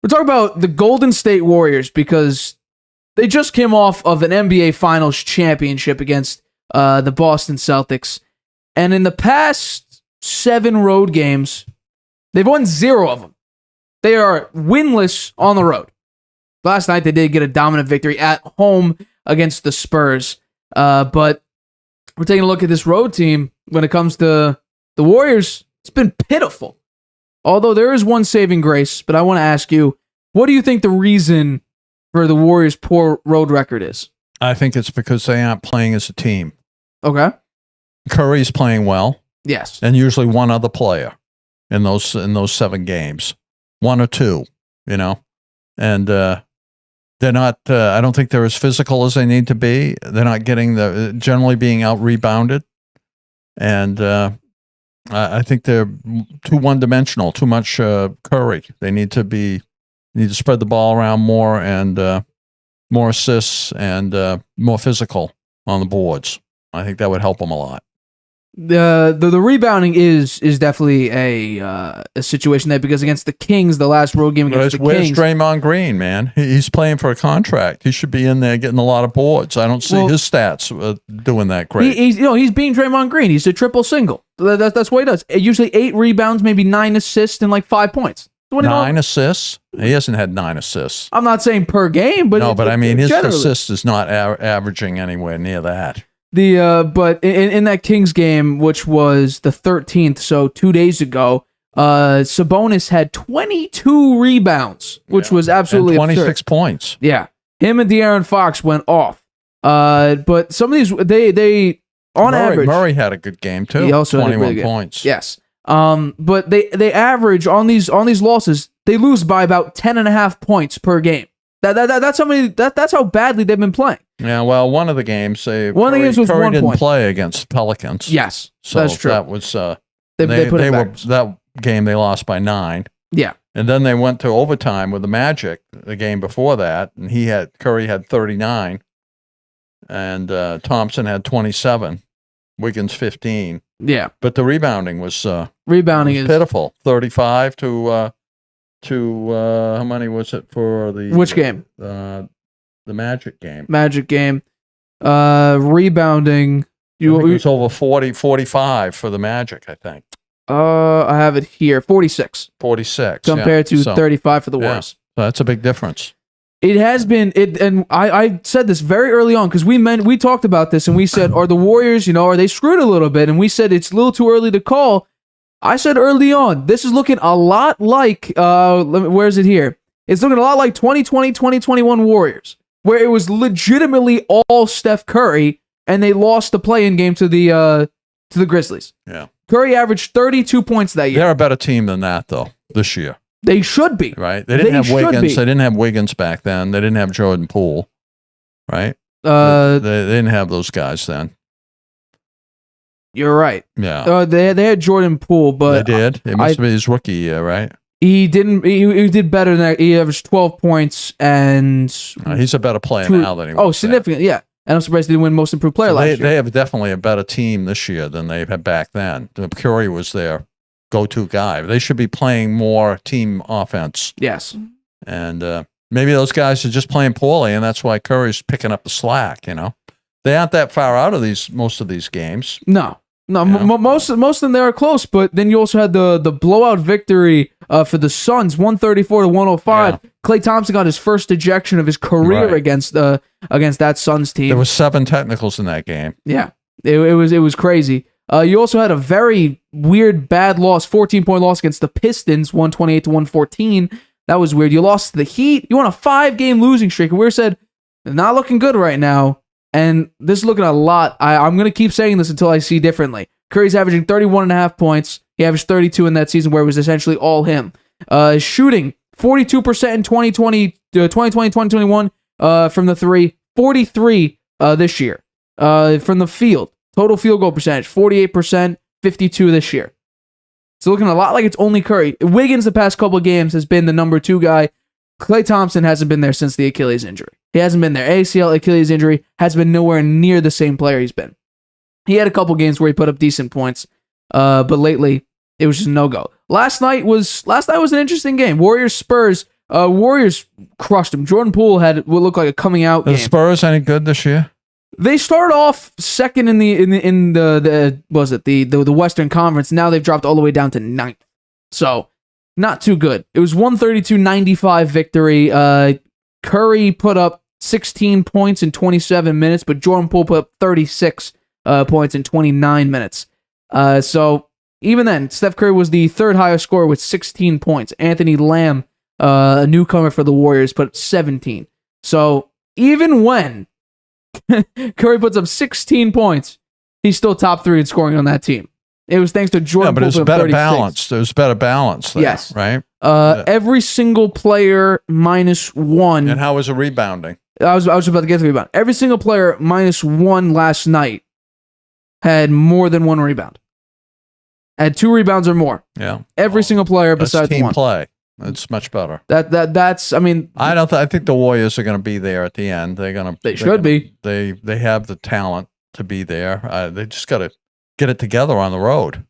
We're talking about the Golden State Warriors because they just came off of an NBA Finals championship against the Boston Celtics. And in the past 7 road games, they've won 0 of them. They are winless on the road. Last night, they did get a dominant victory at home against the Spurs. But we're taking a look at this road team. When it comes to the Warriors, it's been pitiful. Although there is one saving grace, but I want to ask you, what do you think the reason for the Warriors' poor road record is? I think it's because they aren't playing as a team. Okay. Curry's playing well. Yes. And usually one other player in those 7 games. 1 or 2, And they're not, I don't think they're as physical as they need to be. They're not getting generally being out-rebounded. And I think they're too one-dimensional, too much Curry. They need to spread the ball around more and more assists and more physical on the boards. I think that would help them a lot. The rebounding is definitely a situation there because against the Kings, the last road game against the Kings. Kings. Where's Draymond Green, man? He's playing for a contract. He should be in there getting a lot of boards. I don't see his stats doing that great. He's being Draymond Green. He's a triple single. That's what he does. Usually 8 rebounds, maybe 9 assists, and like 5 points. 9 assists? He hasn't had 9 assists. I'm not saying per game, but no, but I mean his assist is not averaging anywhere near that. But in that Kings game, which was the 13th, so 2 days ago, Sabonis had 22 rebounds, which was absolutely and 26 absurd. Points. Yeah, him and De'Aaron Fox went off. But some of these, they on average, Murray had a good game too. He also 21 had a really points. Yes. But they average on these losses, they lose by about 10.5 points per game. That's how badly they've been playing. Yeah, well, one of the games, Curry was 1 didn't point. play against Pelicans. Yes, so that's true. That was they put it back. That game they lost by 9. Yeah, and then they went to overtime with the Magic the game before that, and Curry had 39, and Thompson had 27, Wiggins 15. Yeah, but the rebounding was is pitiful. 35 to how many was it for the which game? The Magic game. Rebounding. It was over 45 for the Magic, I think. I have it here. 46. 46. Compared to 35 for the Warriors. So that's a big difference. It has been, and I said this very early on because we talked about this and we said, are the Warriors, are they screwed a little bit? And we said it's a little too early to call. I said early on, this is looking a lot like, where is it here? It's looking a lot like 2020, 2021 Warriors, where it was legitimately all Steph Curry, and they lost the play-in game to the Grizzlies. Yeah. Curry averaged 32 points that year. They're a better team than that, though, this year. They should be. Right? They didn't have Wiggins. They didn't have Wiggins back then. They didn't have Jordan Poole. Right? They didn't have those guys then. You're right. Yeah. They had Jordan Poole, but they did. It must be his rookie year, right? He didn't. He did better than that. He averaged 12 points, and he's a better player now than he was. Significantly, yeah. And I'm surprised they didn't win Most Improved Player last year. They have definitely a better team this year than they had back then. Curry was their go-to guy. They should be playing more team offense. Yes. And maybe those guys are just playing poorly, and that's why Curry's picking up the slack. They aren't that far out of most of these games. No. Most of them they are close, but then you also had the blowout victory for the Suns, 134 to 105. Yeah. Klay Thompson got his first ejection of his career against that Suns team. There was 7 technicals in that game. Yeah, it was crazy. You also had a very weird bad loss, 14-point loss against the Pistons, 128 to 114. That was weird. You lost to the Heat. You won a 5-game losing streak, and we said not looking good right now. And this is looking a lot. I'm going to keep saying this until I see differently. Curry's averaging 31.5 points. He averaged 32 in that season where it was essentially all him. Shooting 42% in 2021 from the 3, 43 this year. From the field, total field goal percentage, 48%, 52 this year. It's looking a lot like it's only Curry. Wiggins the past couple of games has been the number 2 guy. Klay Thompson hasn't been there since the Achilles injury. He hasn't been there. ACL, Achilles injury, has been nowhere near the same player he's been. He had a couple games where he put up decent points, but lately it was just no-go. Last night was an interesting game. Warriors-Spurs, Warriors crushed them. Jordan Poole had what looked like a coming out Are the game. Spurs any good this year? They started off second in the Western Conference. Now they've dropped all the way down to 9th. So not too good. It was 132-95 victory. Curry put up 16 points in 27 minutes, but Jordan Poole put up 36 points in 29 minutes. So even then, Steph Curry was the third highest scorer with 16 points. Anthony Lamb, a newcomer for the Warriors, put up 17. So even when Curry puts up 16 points, he's still top 3 in scoring on that team. It was thanks to Jordan Poole. But it's better balanced. There's better balance there, yes. right? Every single player -1. And how was it rebounding? I was about to get to the rebound. Every single player -1 last night had more than 1 rebound. Had 2 rebounds or more. Yeah. Every single player besides team 1. Play. It's much better. That's. I mean, I think the Warriors are going to be there at the end. They should be. They have the talent to be there. They just got to get it together on the road,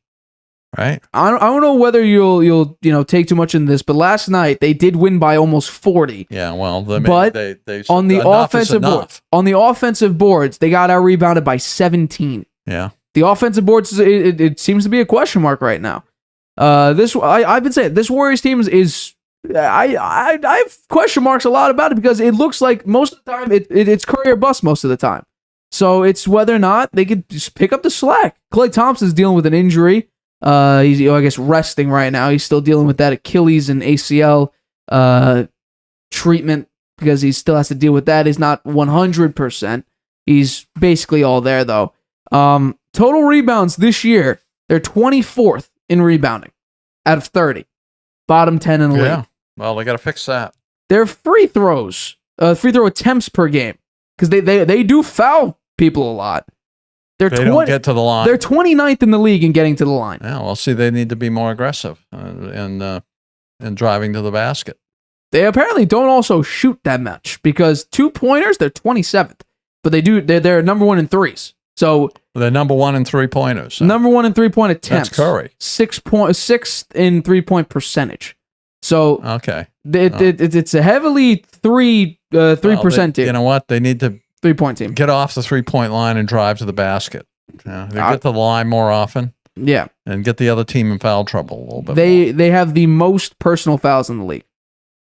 right? I don't know whether you'll take too much in this, but last night they did win by almost 40. Yeah, well, they on the offensive boards, they got out rebounded by 17. Yeah, the offensive boards it seems to be a question mark right now. I've been saying this Warriors team is I have question marks a lot about it because it looks like most of the time it's Curry or bust most of the time. So it's whether or not they could just pick up the slack. Klay Thompson's dealing with an injury. He's I guess resting right now. He's still dealing with that Achilles and ACL treatment because he still has to deal with that. He's not 100%. He's basically all there though. Total rebounds this year, they're 24th in rebounding out of 30. Bottom 10 in the league. Well, they got to fix that. Their free throw attempts per game, because they do foul people a lot. They don't get to the line. They're 29th in the league in getting to the line. Yeah, well, see, they need to be more aggressive in driving to the basket. They apparently don't also shoot that much because 2-pointers, they're 27th, but they're number 1 in threes. So they're number 1 in 3-pointers. Number 1 in 3-point attempts. That's Curry. 6th in 3-point percentage. So okay, it's a heavily 3% team. You know what? They need to 3-point team. Get off the 3-point line and drive to the basket. They get to the line more often. Yeah, and get the other team in foul trouble a little bit. They have the most personal fouls in the league.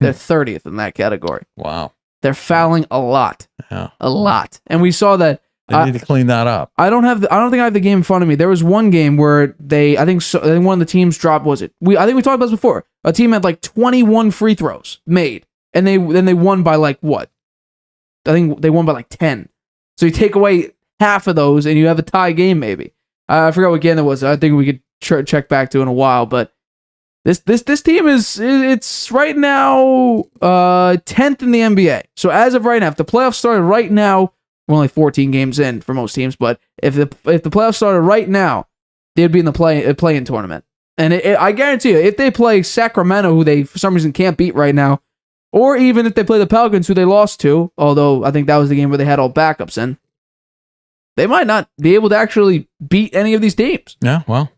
They're 30th in that category. Wow, they're fouling a lot. Yeah, a lot, and we saw that. They need to clean that up. I don't think I have the game in front of me. There was one game where I think one of the teams dropped. I think we talked about this before. A team had like 21 free throws made, and they won by like what? I think they won by like 10. So you take away half of those, and you have a tie game maybe. I forgot what game it was. I think we could check back to in a while. But this team it's right now 10th in the NBA. So as of right now, if the playoffs started right now. We're only 14 games in for most teams, but if the playoffs started right now, they'd be in the play-in tournament. And I guarantee you, if they play Sacramento, who they for some reason can't beat right now, or even if they play the Pelicans, who they lost to, although I think that was the game where they had all backups in, they might not be able to actually beat any of these teams. Yeah, well,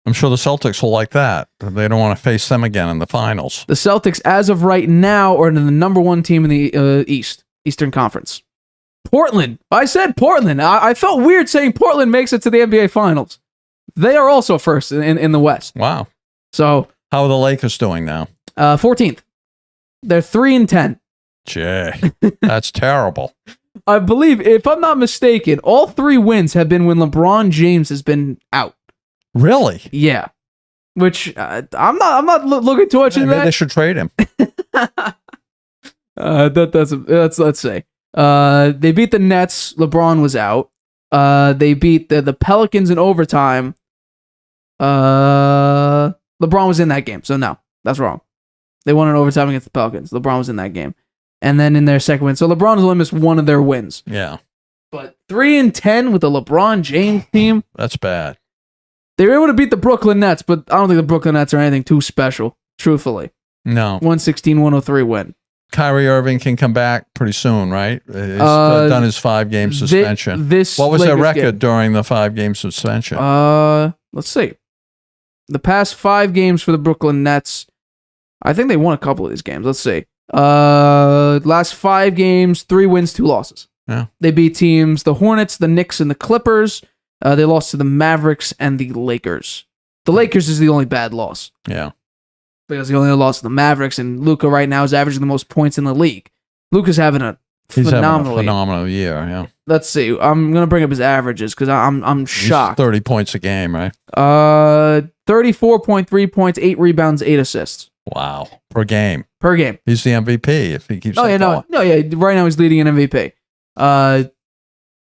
I'm sure the Celtics will like that. They don't want to face them again in the finals. The Celtics, as of right now, are the number 1 team in the Eastern Conference. Portland. I said Portland. I felt weird saying Portland makes it to the NBA Finals. They are also first in the West. Wow. So how are the Lakers doing now? 14th. They're 3-10. Jay, that's terrible. I believe, if I'm not mistaken, all 3 wins have been when LeBron James has been out. Really? Yeah. Which I'm not looking too much into that. Maybe they should trade him. Let's say. They beat the Nets. LeBron was out. They beat the Pelicans in overtime. LeBron was in that game, so no, that's wrong. They won in overtime against the Pelicans. LeBron was in that game, and then in their second win. So LeBron's only missed 1 of their wins. Yeah, but 3-10 with the LeBron James team. That's bad. They were able to beat the Brooklyn Nets, but I don't think the Brooklyn Nets are anything too special. Truthfully, no. 116-103 win. Kyrie Irving can come back pretty soon, right? He's done his 5-game suspension. What was their record during the 5-game suspension? Let's see. The past 5 games for the Brooklyn Nets, I think they won a couple of these games. Let's see. Last 5 games, 3 wins, 2 losses. Yeah. They beat teams, the Hornets, the Knicks, and the Clippers. They lost to the Mavericks and the Lakers. The Lakers is the only bad loss. Yeah. Because they only lost to the Mavericks, and Luka right now is averaging the most points in the league. Luka's having a phenomenal year. Yeah. Let's see. I'm gonna bring up his averages because I'm shocked. 30 points a game, right? 34.3 points, 8 rebounds, 8 assists. Wow, per game. He's the MVP if he keeps. Right now he's leading in MVP.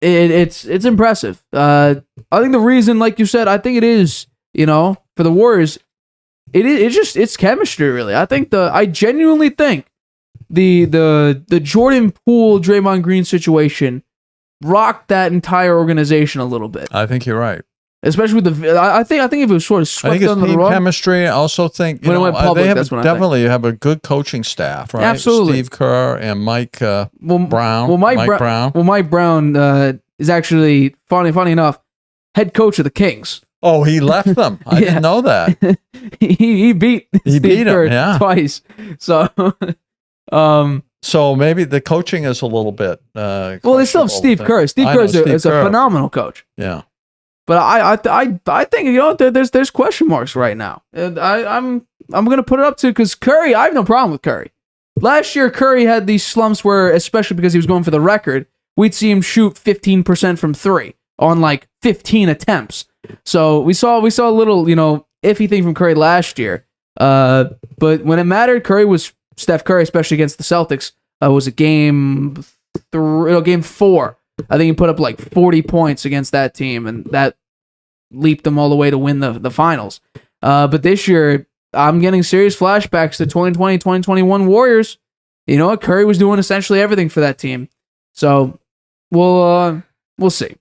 It's impressive. I think the reason, like you said, I think it is, for the Warriors, it's chemistry, really. I genuinely think the Jordan Poole, Draymond Green situation rocked that entire organization a little bit. I think you're right. Especially with I think if it was sort of swept under the rug. Team chemistry. I also think when it went public, they have a good coaching staff, right? Absolutely. Steve Kerr and Mike Brown. Mike Brown is actually funny enough, head coach of the Kings. Oh, he left them. I didn't know that. he beat Steve Kerr twice. So, so maybe the coaching is a little bit. They still have Steve Kerr. Steve Kerr is a phenomenal coach. Yeah. But I think there's question marks right now. And I'm gonna put it up to because Curry, I have no problem with Curry. Last year Curry had these slumps where, especially because he was going for the record, we'd see him shoot 15% from 3 on like 15 attempts. So we saw a little iffy thing from Curry last year. But when it mattered, Curry was Steph Curry, especially against the Celtics. Was a game 4. I think he put up like 40 points against that team, and that leaped them all the way to win the finals. But this year, I'm getting serious flashbacks to 2020, 2021 Warriors. You know what? Curry was doing essentially everything for that team. So we'll see.